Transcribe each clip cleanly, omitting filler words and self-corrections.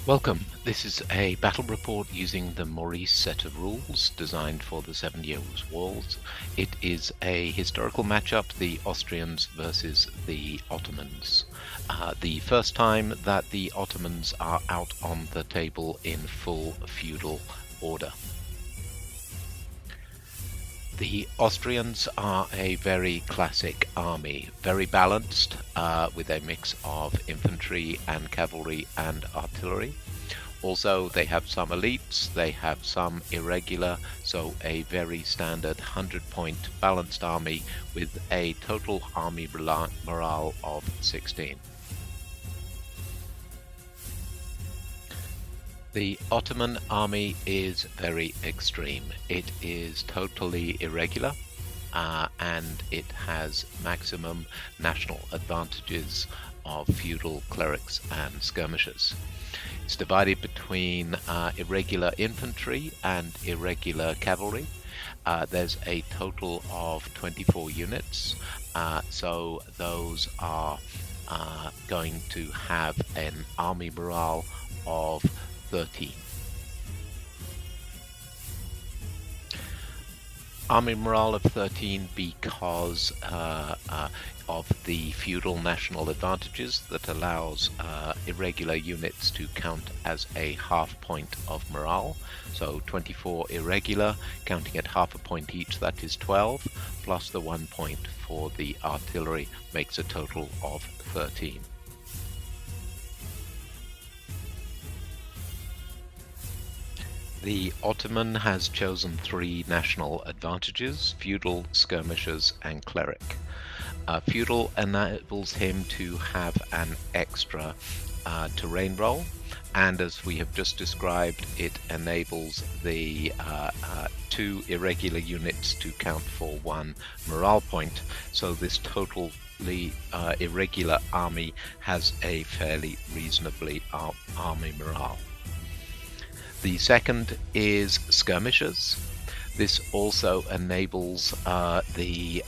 Welcome. This is a battle report using the Maurice set of rules designed for the Seven Years' Wars. It is a historical matchup, the Austrians versus the Ottomans. The first time that the Ottomans are out on the table in full feudal order. The Austrians are a very classic army, very balanced, with a mix of infantry and cavalry and artillery. Also, they have some elites, they have some irregular, so a very standard 100-point balanced army with a total army morale of 16. The Ottoman army is very extreme. It is totally irregular, and it has maximum national advantages of feudal clerics and skirmishers. It's divided between irregular infantry and irregular cavalry. There's a total of 24 units, so those are going to have an army morale of 13. Army morale of 13 because of the feudal national advantages that allows irregular units to count as a half point of morale. So 24 irregular, counting at half a point each, that is 12, plus the 1 point for the artillery makes a total of 13. The Ottoman has chosen 3 national advantages: feudal, skirmishers, and cleric. Feudal enables him to have an extra terrain roll, and as we have just described, it enables the 2 irregular units to count for 1 morale point, so this totally irregular army has a fairly reasonably army morale. The second is skirmishers. This also enables the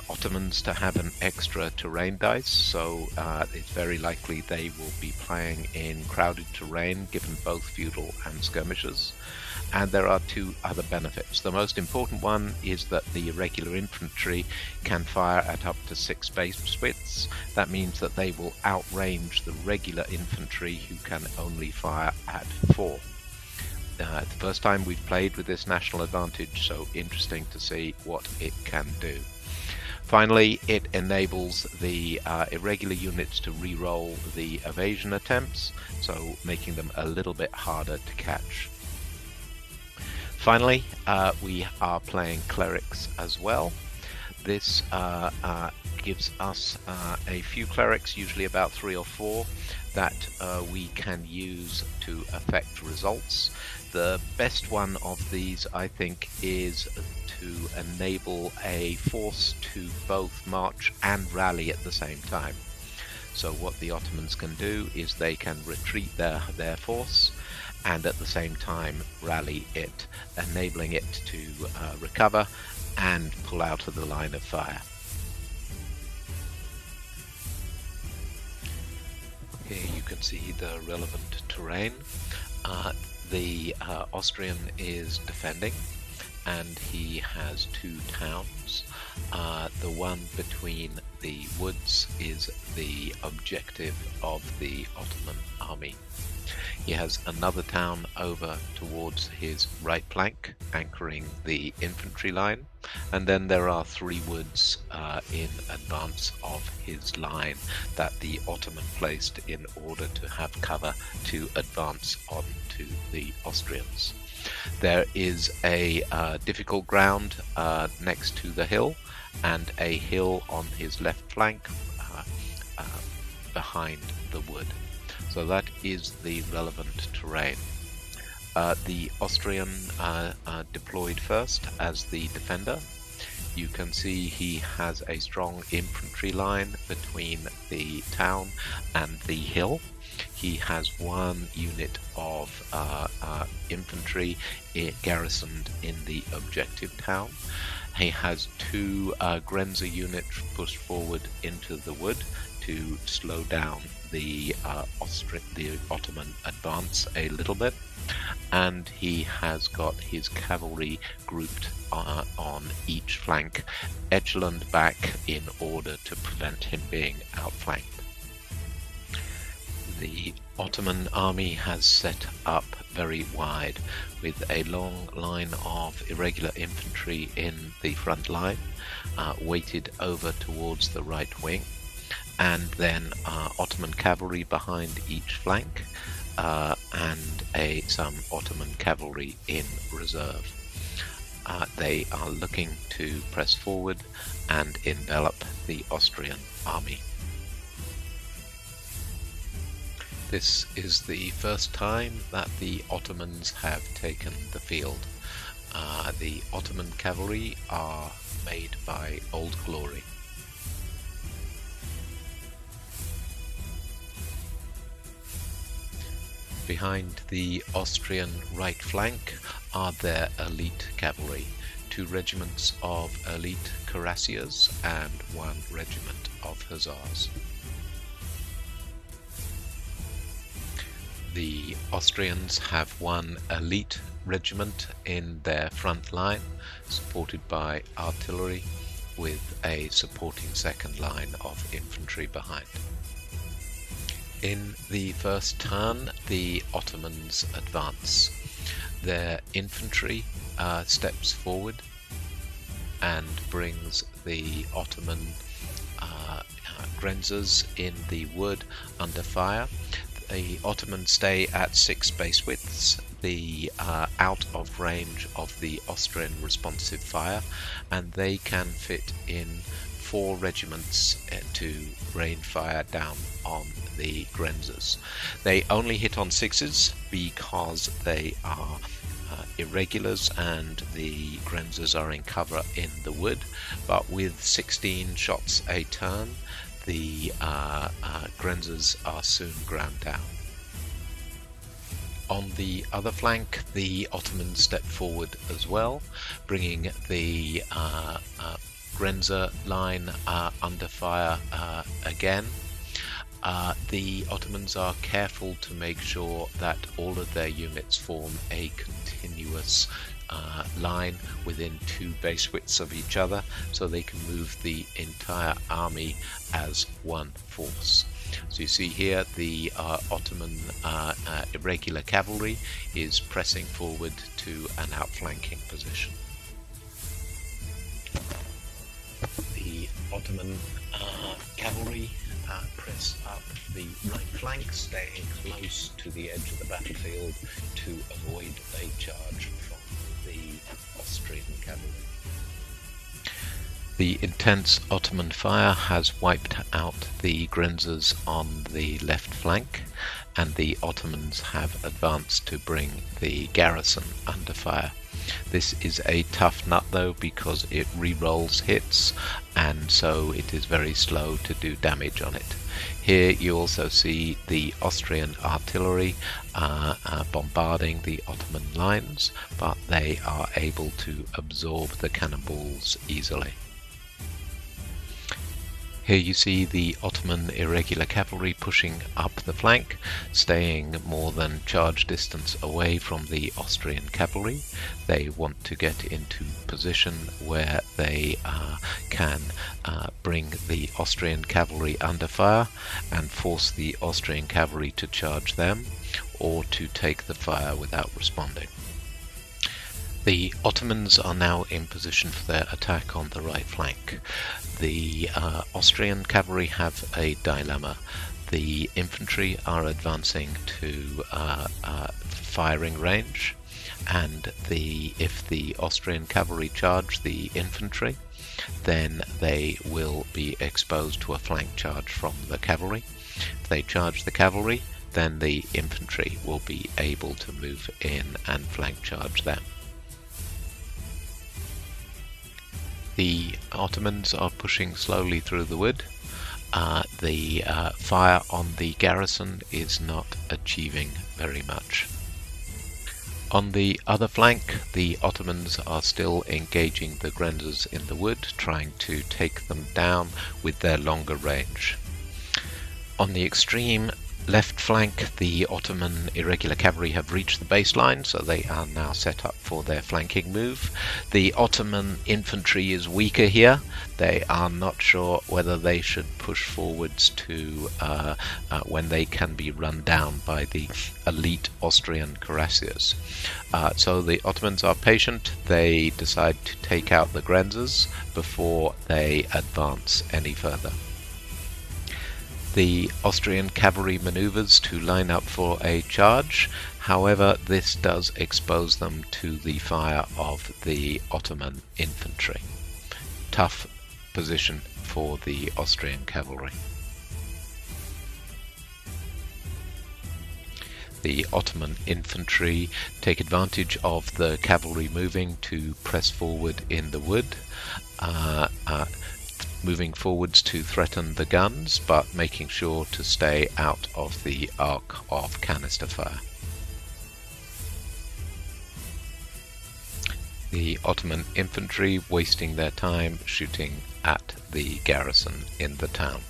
Ottomans to have an extra terrain dice, so it's very likely they will be playing in crowded terrain given both feudal and skirmishers. And there are 2 other benefits. The most important one is that the irregular infantry can fire at up to 6 base widths. That means that they will outrange the regular infantry, who can only fire at 4. The first time we've played with this national advantage, so interesting to see what it can do. Finally, it enables the irregular units to re-roll the evasion attempts, so making them a little bit harder to catch. Finally, we are playing clerics as well. This gives us a few clerics, usually about 3 or 4, that we can use to affect results. The best one of these, I think, is to enable a force to both march and rally at the same time. So what the Ottomans can do is they can retreat their force and at the same time rally it, enabling it to recover and pull out of the line of fire. Here you can see the relevant terrain. The Austrian is defending, and he has 2 towns. The one between the woods is the objective of the Ottoman army. He has another town over towards his right flank, anchoring the infantry line, and then there are 3 woods in advance of his line that the Ottoman placed in order to have cover to advance on to the Austrians. There is a difficult ground next to the hill, and a hill on his left flank behind the wood. So that is the relevant terrain. The Austrian deployed first as the defender. You can see he has a strong infantry line between the town and the hill. He has 1 unit of infantry garrisoned in the objective town. He has 2 Grenzer units pushed forward into the wood to to slow down the Ottoman advance a little bit, and he has got his cavalry grouped on each flank, echeloned back in order to prevent him being outflanked. The Ottoman army has set up very wide, with a long line of irregular infantry in the front line, weighted over towards the right wing, and then Ottoman cavalry behind each flank, and some Ottoman cavalry in reserve. They are looking to press forward and envelop the Austrian army. This is the first time that the Ottomans have taken the field. The Ottoman cavalry are made by Old Glory. Behind the Austrian right flank are their elite cavalry, 2 regiments of elite cuirassiers and 1 regiment of hussars. The Austrians have 1 elite regiment in their front line, supported by artillery, with a supporting second line of infantry behind. In the first turn, the Ottomans advance. Their infantry steps forward and brings the Ottoman grenzers in the wood under fire. The Ottomans stay at 6 base widths, out of range of the Austrian responsive fire, and they can fit in 4 regiments to rain fire down on the grenzers. They only hit on 6s because they are irregulars and the grenzers are in cover in the wood, but with 16 shots a turn, the grenzers are soon ground down. On the other flank, the Ottomans step forward as well, bringing the Grenzer line under fire again. The Ottomans are careful to make sure that all of their units form a continuous line within 2 base widths of each other, so they can move the entire army as one force. So you see here the Ottoman irregular cavalry is pressing forward to an outflanking position. The Ottoman cavalry press up the right flank, staying close to the edge of the battlefield to avoid a charge from the Austrian cavalry. The intense Ottoman fire has wiped out the grenzers on the left flank, and the Ottomans have advanced to bring the garrison under fire. This is a tough nut though, because it re-rolls hits, and so it is very slow to do damage on it. Here you also see the Austrian artillery bombarding the Ottoman lines, but they are able to absorb the cannonballs easily. Here you see the Ottoman irregular cavalry pushing up the flank, staying more than charge distance away from the Austrian cavalry. They want to get into position where they can bring the Austrian cavalry under fire and force the Austrian cavalry to charge them, or to take the fire without responding. The Ottomans are now in position for their attack on the right flank. The Austrian cavalry have a dilemma. The infantry are advancing to firing range, and if the Austrian cavalry charge the infantry, then they will be exposed to a flank charge from the cavalry. If they charge the cavalry, then the infantry will be able to move in and flank charge them. The Ottomans are pushing slowly through the wood. The fire on the garrison is not achieving very much. On the other flank, the Ottomans are still engaging the grenzers in the wood, trying to take them down with their longer range. On the extreme left flank, the Ottoman irregular cavalry have reached the baseline, so they are now set up for their flanking move. The Ottoman infantry is weaker here. They are not sure whether they should push forwards to when they can be run down by the elite Austrian cuirassiers. So the Ottomans are patient. They decide to take out the Grenzers before they advance any further. The Austrian cavalry maneuvers to line up for a charge. However, this does expose them to the fire of the Ottoman infantry. Tough position for the Austrian cavalry. The Ottoman infantry take advantage of the cavalry moving to press forward in the wood. Moving forwards to threaten the guns, but making sure to stay out of the arc of canister fire. The Ottoman infantry wasting their time shooting at the garrison in the town.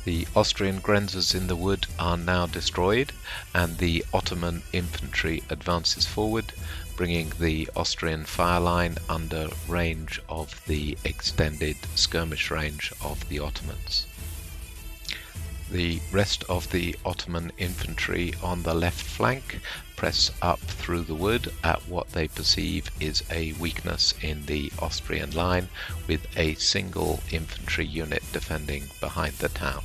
The Austrian Grenzers in the wood are now destroyed, and the Ottoman infantry advances forward, bringing the Austrian fire line under range of the extended skirmish range of the Ottomans. The rest of the Ottoman infantry on the left flank press up through the wood at what they perceive is a weakness in the Austrian line, with a single infantry unit defending behind the town.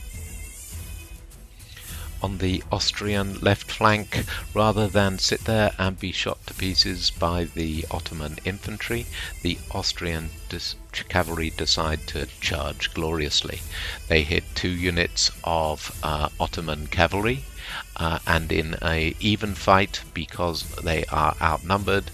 On the Austrian left flank, rather than sit there and be shot to pieces by the Ottoman infantry, the Austrian cavalry decide to charge gloriously. They hit 2 units of Ottoman cavalry, and in an even fight, because they are outnumbered,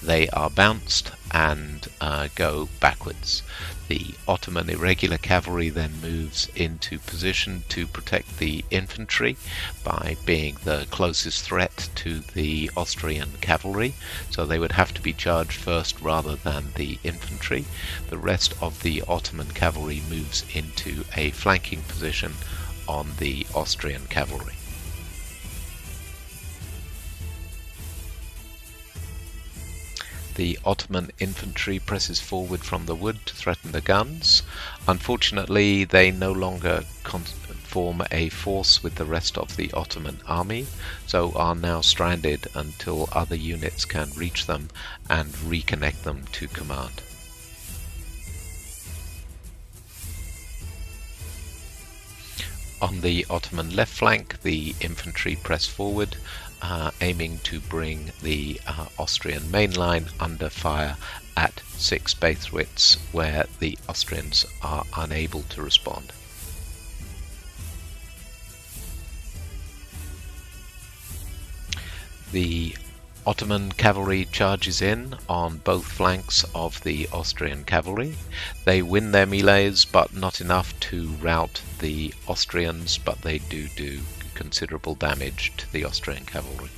they are bounced and go backwards. The Ottoman irregular cavalry then moves into position to protect the infantry by being the closest threat to the Austrian cavalry, so they would have to be charged first rather than the infantry. The rest of the Ottoman cavalry moves into a flanking position on the Austrian cavalry. The Ottoman infantry presses forward from the wood to threaten the guns. Unfortunately, they no longer form a force with the rest of the Ottoman army, so are now stranded until other units can reach them and reconnect them to command. On the Ottoman left flank, the infantry press forward, aiming to bring the Austrian main line under fire at 6 Bathwitz, where the Austrians are unable to respond. The Ottoman cavalry charges in on both flanks of the Austrian cavalry. They win their melees, but not enough to rout the Austrians, but they do considerable damage to the Austrian cavalry.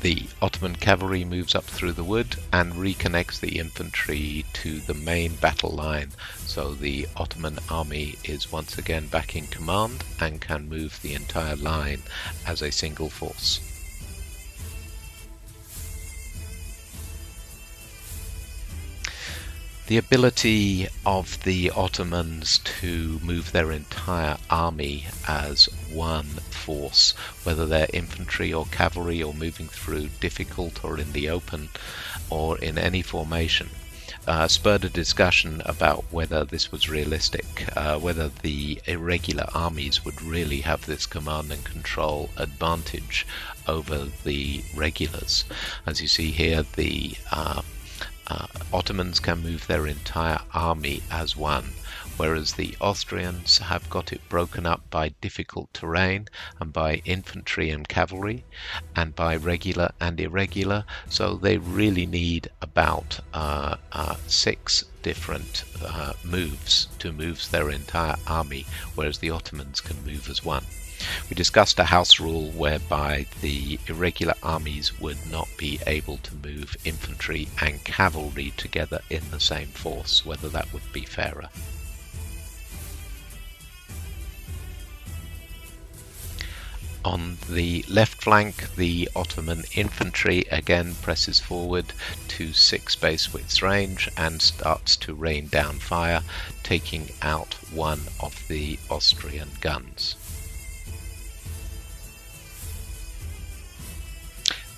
The Ottoman cavalry moves up through the wood and reconnects the infantry to the main battle line, so the Ottoman army is once again back in command and can move the entire line as a single force. The ability of the Ottomans to move their entire army as one force, whether they're infantry or cavalry or moving through difficult or in the open or in any formation, spurred a discussion about whether this was realistic, whether the irregular armies would really have this command and control advantage over the regulars. As you see here, the Ottomans can move their entire army as one, whereas the Austrians have got it broken up by difficult terrain and by infantry and cavalry and by regular and irregular, so they really need about 6 different moves to move their entire army, whereas the Ottomans can move as one. We discussed a house rule whereby the irregular armies would not be able to move infantry and cavalry together in the same force, whether that would be fairer. On the left flank, the Ottoman infantry again presses forward to 6 base widths range and starts to rain down fire, taking out one of the Austrian guns.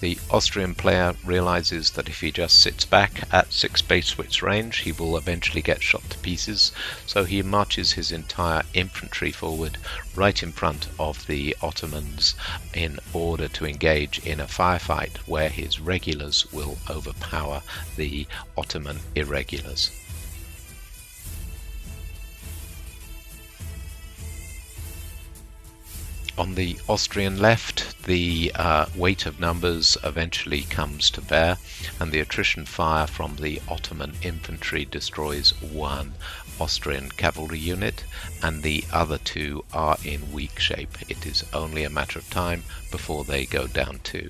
The Austrian player realizes that if he just sits back at 6 base widths range, he will eventually get shot to pieces, so he marches his entire infantry forward right in front of the Ottomans in order to engage in a firefight where his regulars will overpower the Ottoman irregulars. On the Austrian left, the weight of numbers eventually comes to bear, and the attrition fire from the Ottoman infantry destroys one Austrian cavalry unit, and the other 2 are in weak shape. It is only a matter of time before they go down too.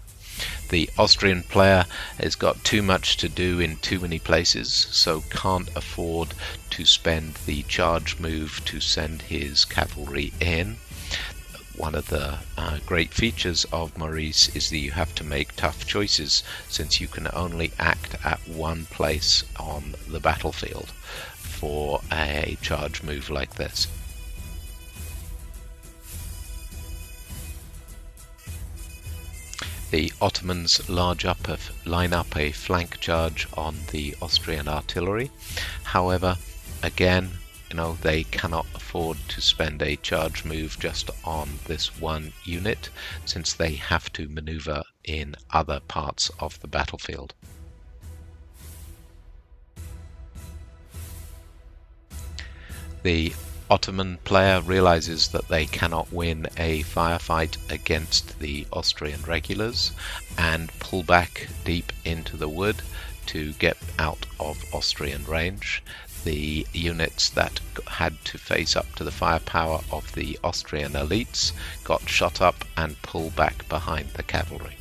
The Austrian player has got too much to do in too many places, so can't afford to spend the charge move to send his cavalry in. One of the great features of Maurice is that you have to make tough choices, since you can only act at one place on the battlefield for a charge move like this. The Ottomans line up a flank charge on the Austrian artillery. However, again, they cannot afford to spend a charge move just on this one unit, since they have to maneuver in other parts of the battlefield. The Ottoman player realizes that they cannot win a firefight against the Austrian regulars and pull back deep into the wood to get out of Austrian range. The units that had to face up to the firepower of the Austrian elites got shot up and pulled back behind the cavalry.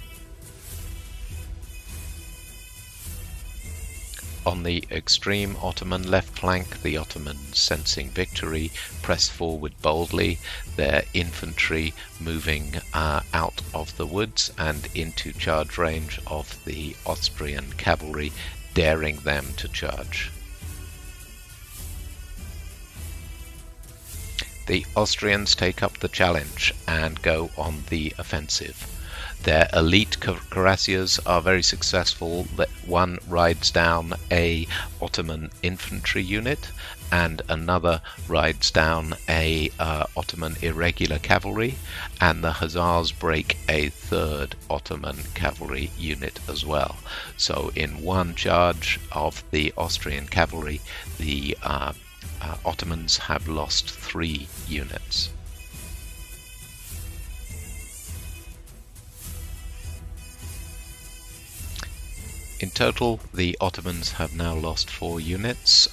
On the extreme Ottoman left flank, the Ottomans, sensing victory, press forward boldly, their infantry moving out of the woods and into charge range of the Austrian cavalry, daring them to charge. The Austrians take up the challenge and go on the offensive. Their elite cuirassiers are very successful. One rides down a Ottoman infantry unit, and another rides down a Ottoman irregular cavalry, and the Hussars break a 3rd Ottoman cavalry unit as well. So in one charge of the Austrian cavalry, the Ottomans have lost 3 units. In total, the Ottomans have now lost 4 units.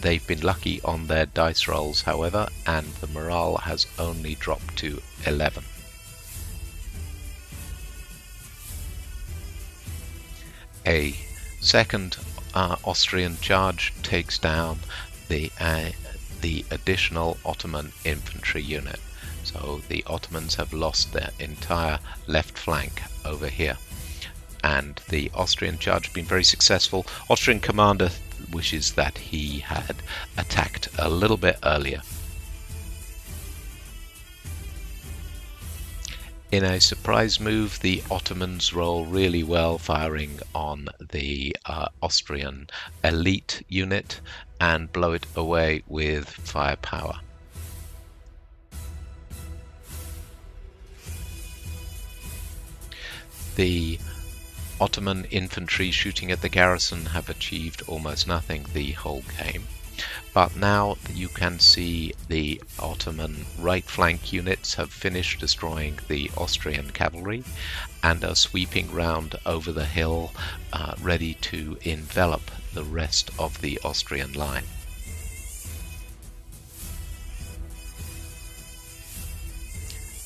They've been lucky on their dice rolls, however, and the morale has only dropped to 11. A second Austrian charge takes down the additional Ottoman infantry unit. So the Ottomans have lost their entire left flank over here. And the Austrian charge has been very successful. Austrian commander wishes that he had attacked a little bit earlier. In a surprise move, the Ottomans roll really well, firing on the Austrian elite unit and blow it away with firepower. The Ottoman infantry shooting at the garrison have achieved almost nothing the whole game. But now you can see the Ottoman right flank units have finished destroying the Austrian cavalry and are sweeping round over the hill, ready to envelop the rest of the Austrian line.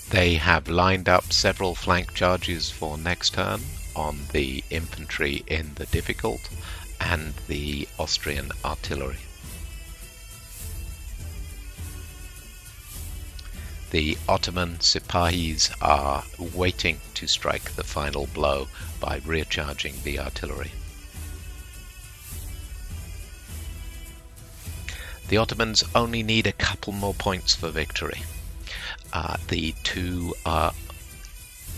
They have lined up several flank charges for next turn on the infantry in the difficult and the Austrian artillery. The Ottoman Sipahis are waiting to strike the final blow by recharging the artillery. The Ottomans only need a couple more points for victory. The two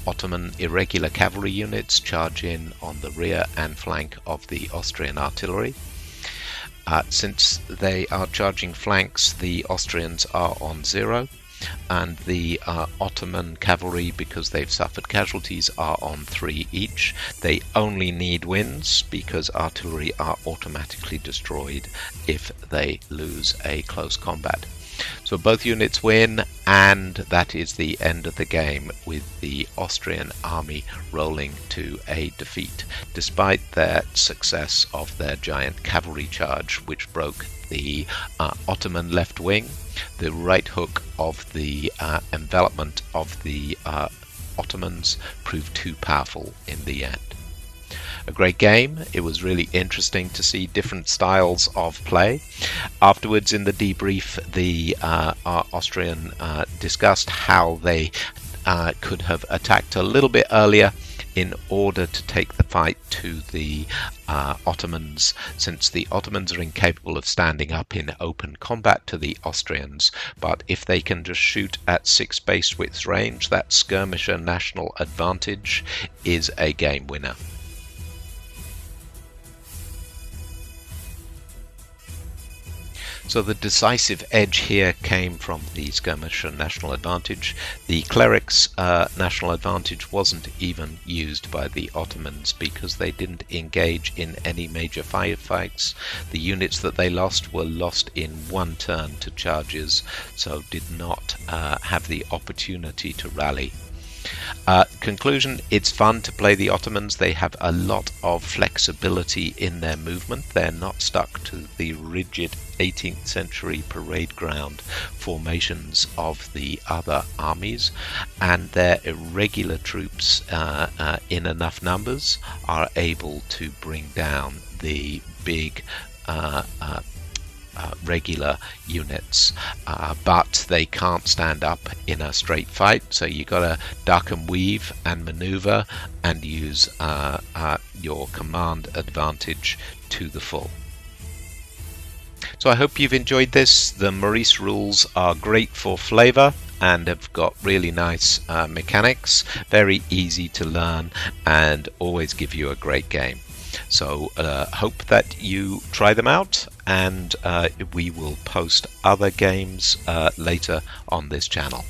Ottoman irregular cavalry units charge in on the rear and flank of the Austrian artillery. Since they are charging flanks, the Austrians are on 0, and the Ottoman cavalry, because they've suffered casualties, are on 3 each. They only need wins because artillery are automatically destroyed if they lose a close combat. So both units win, and that is the end of the game, with the Austrian army rolling to a defeat, despite their success of their giant cavalry charge, which broke the Ottoman left wing. The right hook of the envelopment of the Ottomans proved too powerful in the end. A great game. It was really interesting to see different styles of play. Afterwards, in the debrief, the Austrian discussed how they could have attacked a little bit earlier in order to take the fight to the Ottomans, since the Ottomans are incapable of standing up in open combat to the Austrians. But if they can just shoot at 6 base widths range, that skirmisher national advantage is a game winner. So the decisive edge here came from the skirmisher national advantage. The clerics' national advantage wasn't even used by the Ottomans because they didn't engage in any major firefights. The units that they lost were lost in 1 turn to charges, so did not have the opportunity to rally. Conclusion, it's fun to play the Ottomans. They have a lot of flexibility in their movement. They're not stuck to the rigid 18th century parade ground formations of the other armies, and their irregular troops in enough numbers are able to bring down the big regular units, but they can't stand up in a straight fight, so you gotta duck and weave and maneuver and use your command advantage to the full. So I hope you've enjoyed this. The Maurice rules are great for flavor and have got really nice mechanics, very easy to learn, and always give you a great game. So hope that you try them out, and we will post other games later on this channel.